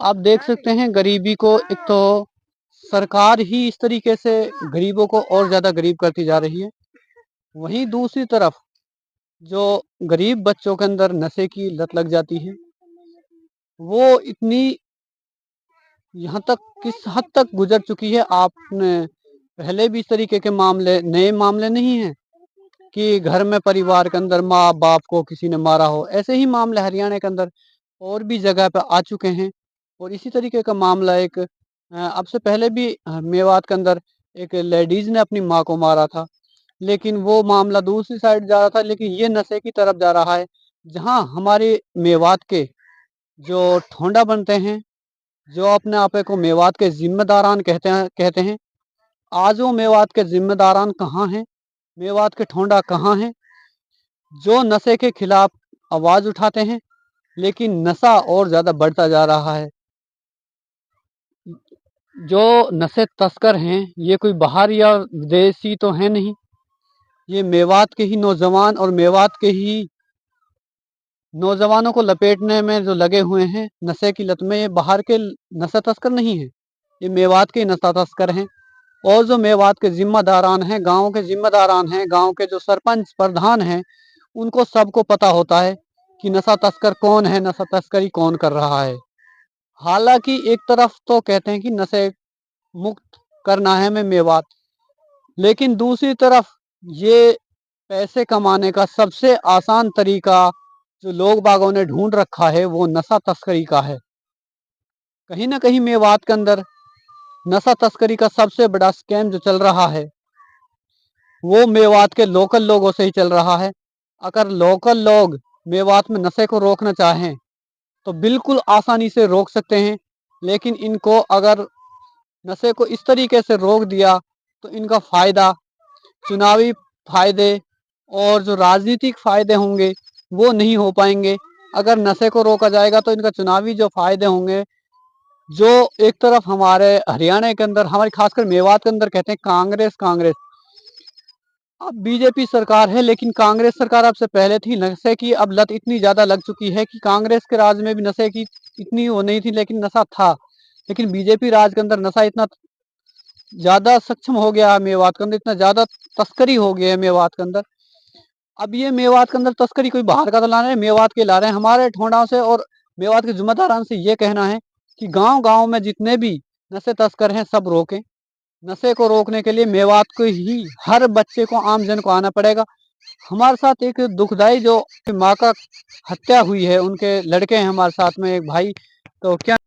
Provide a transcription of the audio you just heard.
आप देख सकते हैं गरीबी को, एक तो सरकार ही इस तरीके से गरीबों को और ज्यादा गरीब करती जा रही है। वहीं दूसरी तरफ जो गरीब बच्चों के अंदर नशे की लत लग जाती है, वो इतनी यहाँ तक किस हद तक गुजर चुकी है। आपने पहले भी इस तरीके के मामले, नए मामले नहीं है कि घर में परिवार के अंदर माँ बाप को किसी ने मारा हो। ऐसे ही मामले हरियाणा के अंदर और भी जगह पे आ चुके हैं। और इसी तरीके का मामला एक अब से पहले भी मेवात के अंदर एक लेडीज ने अपनी माँ को मारा था, लेकिन वो मामला दूसरी साइड जा रहा था। लेकिन ये नशे की तरफ जा रहा है, जहाँ हमारे मेवात के जो ठोंडा बनते हैं, जो अपने आप को मेवात के जिम्मेदारान कहते हैं, आज वो मेवात के जिम्मेदारान कहाँ हैं? मेवात के ठोंडा कहाँ हैं जो नशे के खिलाफ आवाज उठाते हैं? लेकिन नशा और ज्यादा बढ़ता जा रहा है। जो नशे तस्कर हैं, ये कोई बाहर या विदेशी तो है नहीं, ये मेवात के ही नौजवान और मेवात के ही नौजवानों को लपेटने में जो लगे हुए हैं नशे की लत में। ये बाहर के नशा तस्कर नहीं है, ये मेवात के नशा तस्कर हैं। और जो मेवात के जिम्मेदारान हैं, गांव के जिम्मेदारान हैं, गांव के जो सरपंच प्रधान हैं, उनको सबको पता होता है कि नशा तस्कर कौन है, नशा तस्करी कौन कर रहा है। हालांकि एक तरफ तो कहते हैं कि नशे मुक्त करना है हमें मेवात, लेकिन दूसरी तरफ ये पैसे कमाने का सबसे आसान तरीका जो लोग बागों ने ढूंढ रखा है, वो नशा तस्करी का है। कहीं ना कहीं मेवात के अंदर नशा तस्करी का सबसे बड़ा स्कैम जो चल रहा है, वो मेवात के लोकल लोगों से ही चल रहा है। अगर लोकल लोग मेवात में नशे को रोकना चाहें तो बिल्कुल आसानी से रोक सकते हैं। लेकिन इनको अगर नशे को इस तरीके से रोक दिया तो इनका फायदा, चुनावी फायदे और जो राजनीतिक फायदे होंगे वो नहीं हो पाएंगे। अगर नशे को रोका जाएगा तो इनका चुनावी जो फायदे होंगे, जो एक तरफ हमारे हरियाणा के अंदर, हमारे खासकर मेवात के अंदर कहते हैं कांग्रेस कांग्रेस, अब बीजेपी सरकार है, लेकिन कांग्रेस सरकार अब से पहले थी। नशे की अब लत इतनी ज्यादा लग चुकी है कि कांग्रेस के राज में भी नशे की इतनी वो नहीं थी, लेकिन नशा था। लेकिन बीजेपी राज के अंदर नशा इतना ज्यादा सक्षम हो गया है मेवात के अंदर, इतना ज्यादा तस्करी हो गया है मेवात के अंदर। अब ये मेवात के अंदर तस्करी कोई बाहर का तो ला रहे हैं, मेवात के ला रहे हैं। हमारे ठोंडाओं से और मेवात के जिम्मेदारान से ये कहना है कि गांव गांव में जितने भी नशे तस्कर हैं सब रोकें। नशे को रोकने के लिए मेवात को ही हर बच्चे को, आम जन को आना पड़ेगा। हमारे साथ एक दुखदाई जो माँ का हत्या हुई है, उनके लड़के हैं हमारे साथ में, एक भाई। तो क्या